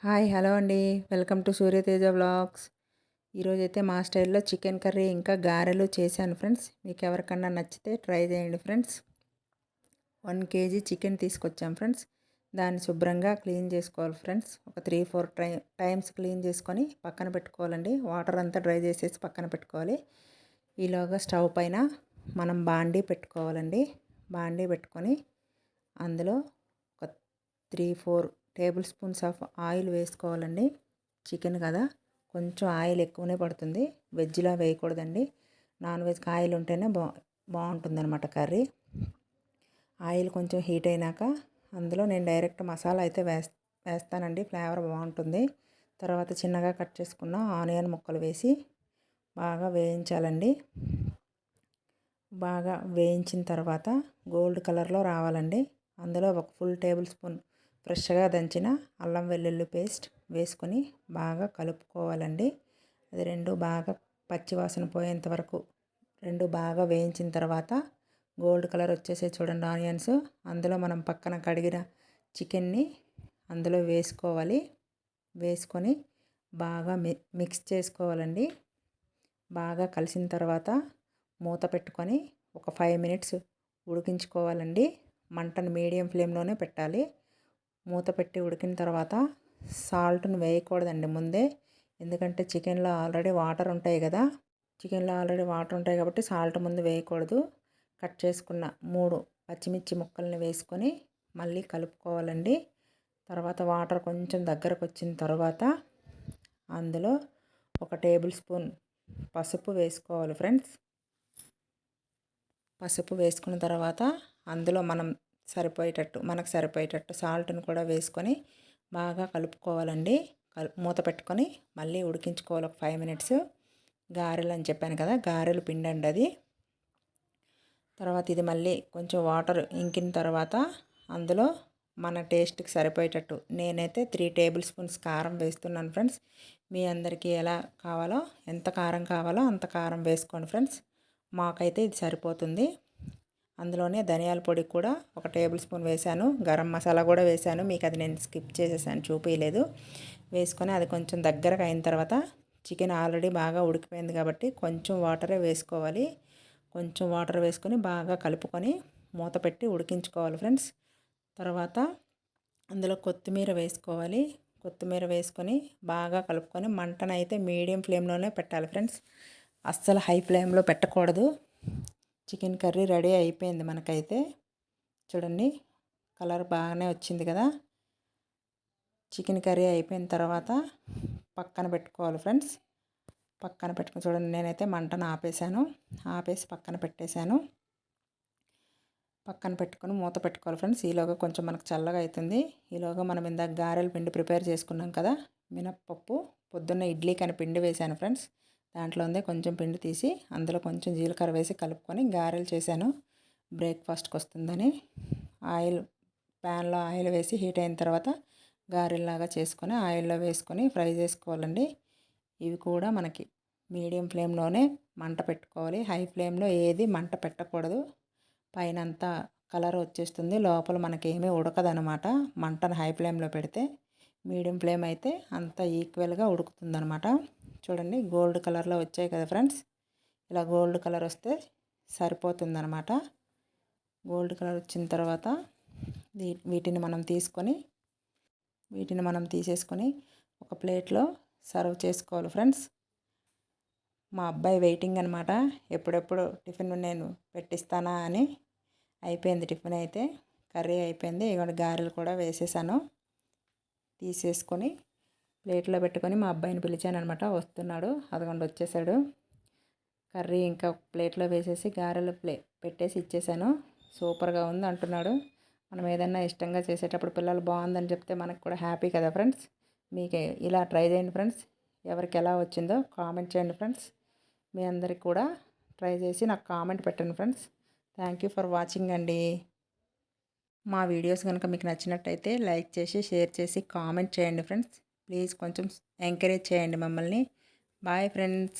Hi hello అండి. Welcome to Surya Teja vlogs. ఈరోజైతే మా స్టైల్లో చికెన్ కర్రీ ఇంకా గారెలు చేశాను ఫ్రెండ్స్. మీకు ఎవరికన్నా నచ్చితే ట్రై చేయండి ఫ్రెండ్స్. 1 కేజీ చికెన్ తీసుకొచ్చాం ఫ్రెండ్స్. దాన్ని శుభ్రంగా క్లీన్ చేసుకోవాలి ఫ్రెండ్స్. ఒక 3-4 టైమ్స్ క్లీన్ చేసుకొని పక్కన పెట్టుకోవాలండి. వాటర్ అంతా డ్రై చేసేసి పక్కన పెట్టుకోవాలి. ఈలోగా స్టవ్ పైన మనం బాండీ పెట్టుకోవాలండి. బాండీ పెట్టుకొని అందులో ఒక 3-4 టేబుల్ స్పూన్స్ ఆఫ్ ఆయిల్ వేసుకోవాలండి. చికెన్ కదా, కొంచెం ఆయిల్ ఎక్కువనే పడుతుంది. వెజ్లా వేయకూడదండి. నాన్ వెజ్కి ఆయిల్ ఉంటేనే బాగుంటుంది అనమాట కర్రీ. ఆయిల్ కొంచెం హీట్ అయినాక అందులో నేను డైరెక్ట్ మసాలా అయితే వేస్తానండి. ఫ్లేవర్ బాగుంటుంది. తర్వాత చిన్నగా కట్ చేసుకున్న ఆనియన్ ముక్కలు వేసి బాగా వేయించాలండి. బాగా వేయించిన తర్వాత గోల్డ్ కలర్లో రావాలండి. అందులో ఒక ఫుల్ టేబుల్ స్పూన్ ఫ్రెష్గా దంచిన అల్లం వెల్లుల్లి పేస్ట్ వేసుకొని బాగా కలుపుకోవాలండి. అది రెండు బాగా పచ్చివాసన పోయేంత వరకు రెండు బాగా వేయించిన తర్వాత గోల్డ్ కలర్ వచ్చేసే చూడండి ఆనియన్స్. అందులో మనం పక్కన కడిగిన చికెన్ని అందులో వేసుకోవాలి. వేసుకొని బాగా మిక్స్ చేసుకోవాలండి. బాగా కలిసిన తర్వాత మూత పెట్టుకొని ఒక 5 మినిట్స్ ఉడికించుకోవాలండి. మంటను మీడియం ఫ్లేమ్లోనే పెట్టాలి. మూత పెట్టి ఉడికిన తర్వాత సాల్ట్ను వేయకూడదండి ముందే. ఎందుకంటే చికెన్లో ఆల్రెడీ వాటర్ ఉంటాయి కదా. కాబట్టి సాల్ట్ ముందు వేయకూడదు. కట్ చేసుకున్న 3 పచ్చిమిర్చి ముక్కల్ని వేసుకొని మళ్ళీ కలుపుకోవాలండి. తర్వాత వాటర్ కొంచెం దగ్గరకు వచ్చిన తర్వాత అందులో ఒక టేబుల్ స్పూన్ పసుపు వేసుకోవాలి ఫ్రెండ్స్. పసుపు వేసుకున్న తర్వాత అందులో మనకు సరిపోయేటట్టు సాల్ట్ని కూడా వేసుకొని బాగా కలుపుకోవాలండి. మూత పెట్టుకొని మళ్ళీ ఉడికించుకోవాలి ఒక 5 మినిట్స్. గారెలు అని చెప్పాను కదా, గారెలు పిండి అండి అది. తర్వాత ఇది మళ్ళీ కొంచెం వాటర్ ఇంకిన తర్వాత అందులో మన టేస్ట్కి సరిపోయేటట్టు నేనైతే 3 టేబుల్ స్పూన్స్ కారం వేస్తున్నాను ఫ్రెండ్స్. మీ అందరికీ ఎలా కావాలో, ఎంత కారం కావాలో అంత కారం వేసుకోండి ఫ్రెండ్స్. మాకైతే ఇది సరిపోతుంది. అందులోనే ధనియాల పొడి కూడా ఒక టేబుల్ స్పూన్ వేశాను. గరం మసాలా కూడా వేశాను. మీకు అది నేను స్కిప్ చేసేసాను, చూపించలేదు. వేసుకొని అది కొంచెం దగ్గరకు అయిన తర్వాత చికెన్ ఆల్రెడీ బాగా ఉడికిపోయింది కాబట్టి కొంచెం వాటరే వేసుకోవాలి. కొంచెం వాటర్ వేసుకొని బాగా కలుపుకొని మూత పెట్టి ఉడికించుకోవాలి ఫ్రెండ్స్. తర్వాత అందులో కొత్తిమీర వేసుకోవాలి. కొత్తిమీర వేసుకొని బాగా కలుపుకొని మంటనైతే మీడియం ఫ్లేమ్లోనే పెట్టాలి ఫ్రెండ్స్. అస్సలు హై ఫ్లేమ్లో పెట్టకూడదు. చికెన్ కర్రీ రెడీ అయిపోయింది మనకైతే. చూడండి కలర్ బాగానే వచ్చింది కదా. చికెన్ కర్రీ అయిపోయిన తర్వాత పక్కన పెట్టుకోవాలి ఫ్రెండ్స్. పక్కన పెట్టుకుని చూడండి, నేనైతే మంటను ఆపేసి పక్కన పెట్టేశాను. పక్కన పెట్టుకొని మూత పెట్టుకోవాలి ఫ్రెండ్స్. ఈలోగా కొంచెం మనకు చల్లగా అవుతుంది. ఈలోగా మనం ఇందాక గారెల పిండి ప్రిపేర్ చేసుకున్నాం కదా, మినప్పప్పు. పొద్దున్న ఇడ్లీకని పిండి వేశాను ఫ్రెండ్స్. దాంట్లో ఉందే కొంచెం పిండి తీసి అందులో కొంచెం జీలకర్ర వేసి కలుపుకొని గారెలు చేశాను. బ్రేక్ఫాస్ట్కి వస్తుందని ప్యాన్లో ఆయిల్ వేసి హీట్ అయిన తర్వాత గారెల్లాగా చేసుకొని ఆయిల్లో వేసుకొని ఫ్రై చేసుకోవాలండి. ఇవి కూడా మనకి మీడియం ఫ్లేమ్లోనే మంట పెట్టుకోవాలి. హై ఫ్లేమ్లో ఏది మంట పెట్టకూడదు. పైన అంతా కలర్ వచ్చేస్తుంది, లోపల మనకేమీ ఉడకదనమాట. మంటను హై ఫ్లేమ్లో పెడితే మీడియం ఫ్లేమ్ అయితే అంతా ఈక్వల్గా ఉడుకుతుందనమాట. చూడండి గోల్డ్ కలర్లో వచ్చాయి కదా ఫ్రెండ్స్. ఇలా గోల్డ్ కలర్ వస్తే సరిపోతుందనమాట. గోల్డ్ కలర్ వచ్చిన తర్వాత వీటిని మనం తీసేసుకొని ఒక ప్లేట్లో సర్వ్ చేసుకోవాలి ఫ్రెండ్స్. మా అబ్బాయి వెయిటింగ్ అనమాట, ఎప్పుడెప్పుడు టిఫిన్ నేను పెట్టిస్తానా అని. అయిపోయింది టిఫిన్ అయితే. కర్రీ అయిపోయింది. ఇవాళ గారెలు కూడా వేసేసాను. తీసేసుకొని ప్లేట్లో పెట్టుకొని మా అబ్బాయిని పిలిచాను అనమాట. వస్తున్నాడు, అదిగోండి వచ్చేసాడు. కర్రీ ఇంకా ప్లేట్లో వేసేసి గారెలు పెట్టేసి ఇచ్చేసాను. సూపర్గా ఉంది అంటున్నాడు. మనం ఏదన్నా ఇష్టంగా చేసేటప్పుడు పిల్లలు బాగుందని చెప్తే మనకు కూడా హ్యాపీ కదా ఫ్రెండ్స్. మీకు ఇలా ట్రై చేయండి ఫ్రెండ్స్. ఎవరికి ఎలా వచ్చిందో కామెంట్ చేయండి ఫ్రెండ్స్. మీ అందరికి కూడా ట్రై చేసి నాకు కామెంట్ పెట్టండి friends. Thank you for watching అండి. మా వీడియోస్ కనుక మీకు నచ్చినట్టయితే లైక్ చేసి, షేర్ చేసి, కామెంట్ చేయండి ఫ్రెండ్స్. ప్లీజ్ కొంచెం ఎంకరేజ్ చేయండి మమ్మల్ని. Bye friends.